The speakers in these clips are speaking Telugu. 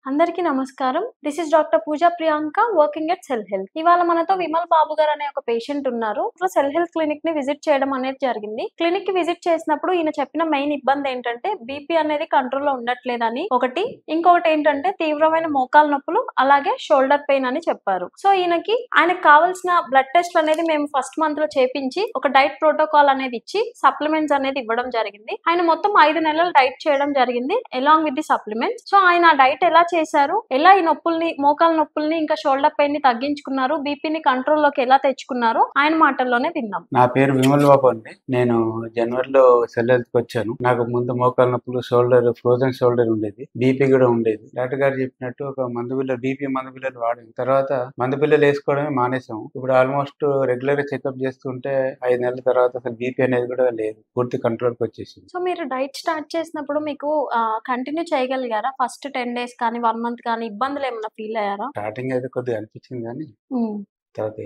అందరికీ నమస్కారం. This is doctor Pooja Priyanka working at cell health. ఇవాళ మనతో విమల్ బాబు గారు అనే ఒక పేషెంట్ ఉన్నారు. సెల్ హెల్త్ క్లినిక్ ని విజిట్ చేయడం అనేది జరిగింది. క్లినిక్ కి విజిట్ చేసినప్పుడు ఈయన చెప్పిన మెయిన్ ఇబ్బంది ఏంటంటే బీపీ అనేది కంట్రోల్లో ఉండట్లేదని ఒకటి, ఇంకొకటి ఏంటంటే తీవ్రమైన మోకాలు నొప్పులు అలాగే షోల్డర్ పెయిన్ అని చెప్పారు. సో ఆయనకు కావాల్సిన బ్లడ్ టెస్ట్ అనేది మేము ఫస్ట్ మంత్ లో చేపించి ఒక డైట్ ప్రోటోకాల్ అనేది ఇచ్చి సప్లిమెంట్స్ అనేది ఇవ్వడం జరిగింది. ఆయన మొత్తం 5 నెలలు డైట్ చేయడం జరిగింది along with the supplements. So ఆయన డైట్ ఎలా చేశారు, ఎలా ఈ నొప్పుల్ని మోకాల నొప్పుల్ని ఇంకా షోల్డర్ పెయిన్ ని తగ్గించుకున్నారు, బీపీని కంట్రోల్లోకి ఎలా తెచ్చుకున్నారు ఆయన మాటల్లోనే విన్నాం. నా పేరు విమల్ బాబు అండి. నేను జనవరిలో సెల్ హెల్త్ కి వచ్చాను. నాకు ముందు మోకాల నొప్పులు, ఫ్రోజన్ షోల్డర్ ఉండేది, బీపీ కూడా ఉండేది. డాక్టర్ గారు చెప్పినట్టు ఒక బీపీ మందు బిల్లలు వాడిన తర్వాత మందు బిల్లలు వేసుకోవడమే మానేసాం. ఇప్పుడు ఆల్మోస్ట్ రెగ్యులర్ గా చెకప్ చేస్తుంటే 5 నెలల తర్వాత అసలు బీపీ అనేది కూడా లేదు, పూర్తి కంట్రోల్ కి వచ్చేసింది. సో మీరు డైట్ స్టార్ట్ చేసినప్పుడు మీకు కంటిన్యూ చేయగలిగారా? ఫస్ట్ 10 days కానీ 1 month కానీ ఇబ్బందులు ఏమైనా ఫీల్ అయ్యారా? స్టార్టింగ్ అయితే కొద్దిగా అనిపించింది కానీ తర్వాత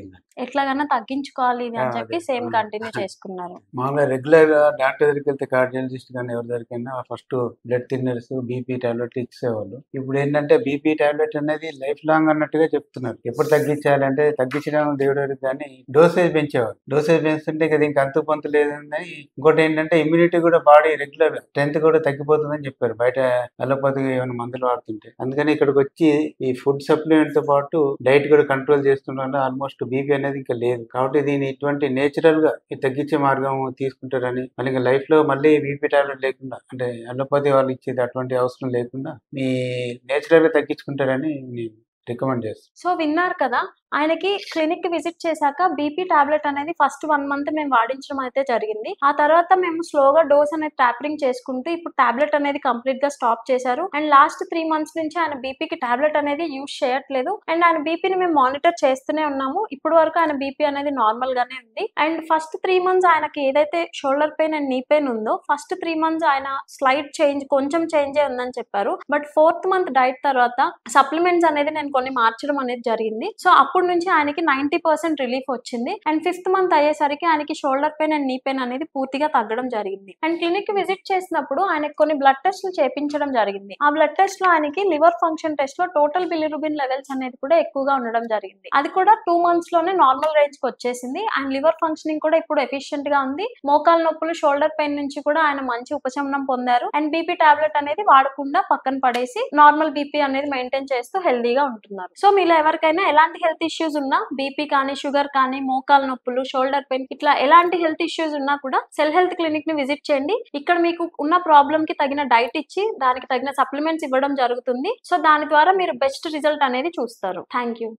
ఎట్లాగైనా తగ్గించుకోవాలి అని చెప్పి సేమ్ కంటిన్యూ చేసుకున్నారు. మామూలుగా రెగ్యులర్ గా డాక్టర్ దగ్గరికి వెళ్తే కార్డియాలజిస్ట్ కానీ ఎవరి దగ్గరికైనా first blood thinners, BP tablet ఇచ్చేవాళ్ళు. ఇప్పుడు ఏంటంటే బీపీ టాబ్లెట్ అనేది లైఫ్ లాంగ్ అన్నట్టుగా చెప్తున్నారు. ఎప్పుడు తగ్గించాలి అంటే తగ్గించడం దేవుడు కానీ డోసేజ్ పెంచేవారు. డోసేజ్ పెంచుతుంటే ఇక దీనికి అంతు పొంతు లేదని. ఇంకోటి ఏంటంటే ఇమ్యూనిటీ కూడా బాడీ రెగ్యులర్ స్ట్రెంత్ కూడా తగ్గిపోతుందని చెప్పారు బయట అలోపతిగా ఏమైనా మందులు వాడుతుంటే. అందుకని ఇక్కడికి వచ్చి ఈ ఫుడ్ సప్లిమెంట్ తో పాటు డైట్ కూడా కంట్రోల్ చేస్తుంటే ఆల్మోస్ట్ బీపీ అనేది ఇంకా లేదు. కాబట్టి దీన్ని ఇటువంటి నేచురల్ గా తగ్గించే మార్గం తీసుకుంటారని, మళ్ళీ లైఫ్ లో మళ్ళీ బీపీ టాబ్లెట్ లేకుండా అంటే అలోపతి వాళ్ళు ఇచ్చేది అటువంటి అవసరం లేకుండా మీ నేచురల్ గా తగ్గించుకుంటారని నేను రికమెండ్ చేస్తాను. సో విన్నారు కదా, ఆయనకి క్లినిక్ కి విజిట్ చేశాక బీపీ టాబ్లెట్ అనేది ఫస్ట్ 1 month మేము వాడించడం అయితే జరిగింది. ఆ తర్వాత మేము స్లోగా డోస్ అనేది టాపరింగ్ చేసుకుంటూ ఇప్పుడు టాబ్లెట్ అనేది కంప్లీట్ గా స్టాప్ చేశారు. అండ్ లాస్ట్ 3 months నుంచి ఆయన బీపీకి టాబ్లెట్ అనేది యూజ్ చేయట్లేదు. అండ్ ఆయన బీపీని మేము మానిటర్ చేస్తూనే ఉన్నాము. ఇప్పుడు వరకు ఆయన బీపీ అనేది నార్మల్ గానే ఉంది. అండ్ ఫస్ట్ 3 months ఆయనకి ఏదైతే shoulder pain and knee pain ఉందో ఫస్ట్ 3 months ఆయన స్లైట్ చేంజ్, కొంచెం చేంజే ఉందని చెప్పారు. బట్ 4th month డైట్ తర్వాత సప్లిమెంట్స్ అనేది నేను కొన్ని మార్చడం అనేది జరిగింది. సో అప్పుడు నుంచి ఆయనకి 90% రిలీఫ్ వచ్చింది. అండ్ 5th month అయ్యేసరికి ఆయనకి shoulder pain and knee pain అనేది పూర్తిగా తగ్గడం జరిగింది. అండ్ క్లినిక్ కి విజిట్ చేసినప్పుడు ఆయనకి కొన్ని బ్లడ్ టెస్ట్లు చేపించడం జరిగింది. ఆ బ్లడ్ టెస్ట్ లో ఆయనకి లివర్ ఫంక్షన్ టెస్ట్ లో టోటల్ బిలిరుబిన్ లెవెల్స్ అనేది కూడా ఎక్కువగా ఉండడం జరిగింది. అది కూడా 2 months లోనే నార్మల్ రేంజ్ కి వచ్చేసింది. అండ్ లివర్ ఫంక్షనింగ్ కూడా ఇప్పుడు ఎఫిషియెంట్ గా ఉంది. మోకాల నొప్పులు, షోల్డర్ పెయిన్ నుంచి కూడా ఆయన మంచి ఉపశమనం పొందారు. అండ్ బీపీ టాబ్లెట్ అనేది వాడకుండా పక్కన పడేసి నార్మల్ బీపీ అనేది మెయింటైన్ చేస్తూ హెల్దీగా ఉంటున్నారు. సో మీలో ఎవరికైనా ఎలాంటి హెల్త్ ఇష్యూస్ ఉన్నా, బీపీ కానీ, షుగర్ కానీ, మోకాల నొప్పులు, షోల్డర్ పెయిన్ ఇట్లా ఎలాంటి హెల్త్ ఇష్యూస్ ఉన్నా కూడా సెల్ హెల్త్ క్లినిక్ ని విజిట్ చేయండి. ఇక్కడ మీకు ఉన్న ప్రాబ్లమ్ కి తగిన డైట్ ఇచ్చి దానికి తగిన సప్లిమెంట్స్ ఇవ్వడం జరుగుతుంది. సో దాని ద్వారా మీరు బెస్ట్ రిజల్ట్ అనేది చూస్తారు. Thank you.